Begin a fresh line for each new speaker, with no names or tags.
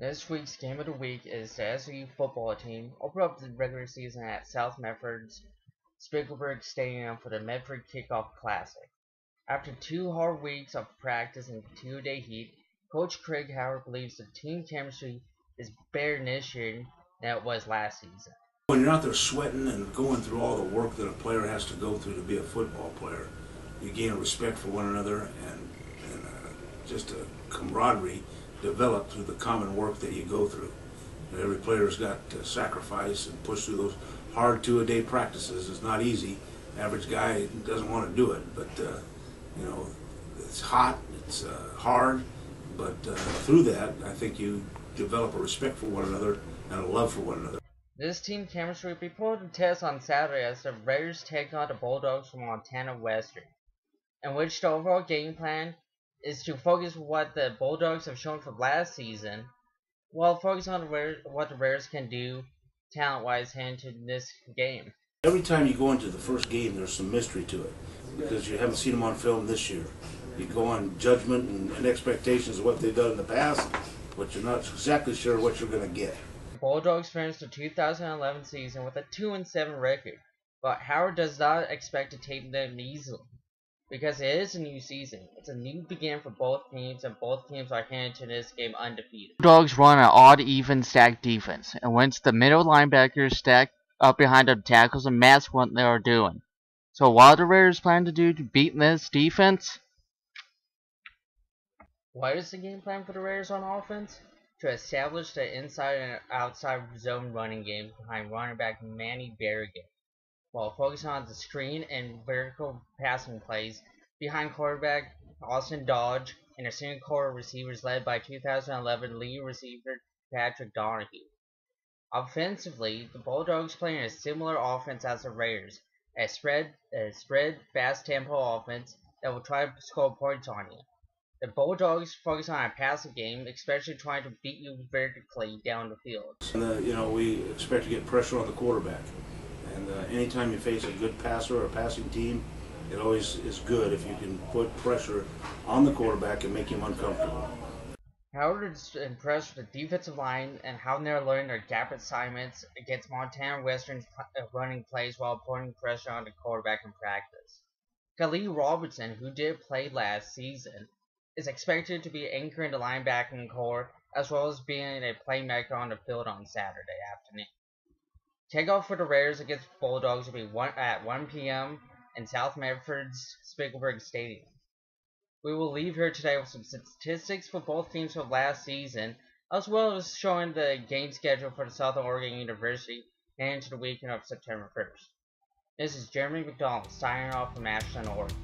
This week's game of the week is the SOU football team opened up the regular season at South Medford's Spiegelberg Stadium for the Medford Kickoff Classic. After 2 hard weeks of practice and 2-day heat, Coach Craig Howard believes the team chemistry is better this year than it was last season.
When you're out there sweating and going through all the work that a player has to go through to be a football player, you gain a respect for one another and just a camaraderie developed through the common work that you go through. And every player's got to sacrifice and push through those hard 2-a-day practices. It's not easy. Average guy doesn't want to do it, but you know, it's hot, it's hard, but through that, I think you develop a respect for one another and a love for one another.
This team chemistry will be put to test on Saturday as the Raiders take on the Bulldogs from Montana-Western, in which the overall game plan is to focus on what the Bulldogs have shown from last season, while focus on what the Raiders can do talent-wise heading into this game.
Every time you go into the first game, there's some mystery to it, because you haven't seen them on film this year. You go on judgment and expectations of what they've done in the past, but you're not exactly sure what you're going to get.
The Bulldogs finished the 2011 season with a 2-7 record, but Howard does not expect to take them easily, because it is a new season. It's a new beginning for both teams, and both teams are heading to this game undefeated.
Bulldogs run an odd, even stack defense, and once the middle linebackers stack up behind the tackles and mask what they are doing. So what do the Raiders plan to do to beat this defense?
What is the game plan for the Raiders on offense? To establish the inside and outside zone running game behind running back Manny Berrigan, while focusing on the screen and vertical passing plays behind quarterback Austin Dodge and their single core receivers led by 2011 lead receiver Patrick Donahue. Offensively, the Bulldogs play in a similar offense as the Raiders, a spread, fast tempo offense that will try to score points on you. The Bulldogs focus on a passing game, especially trying to beat you vertically down the field.
And, you know, we expect to get pressure on the quarterback. And anytime you face a good passer or a passing team, it always is good if you can put pressure on the quarterback and make him uncomfortable.
Howard is impressed with the defensive line and how they're learning their gap assignments against Montana-Western's running plays while putting pressure on the quarterback in practice. Khalil Robertson, who did play last season, is expected to be anchoring the linebacking core as well as being a playmaker on the field on Saturday afternoon. Kickoff for the Raiders against Bulldogs will be at 1 p.m. in South Medford's Spiegelberg Stadium. We will leave here today with some statistics for both teams from last season, as well as showing the game schedule for the Southern Oregon University heading into the weekend of September 1st. This is Jeremy McDonald signing off from Ashland, Oregon.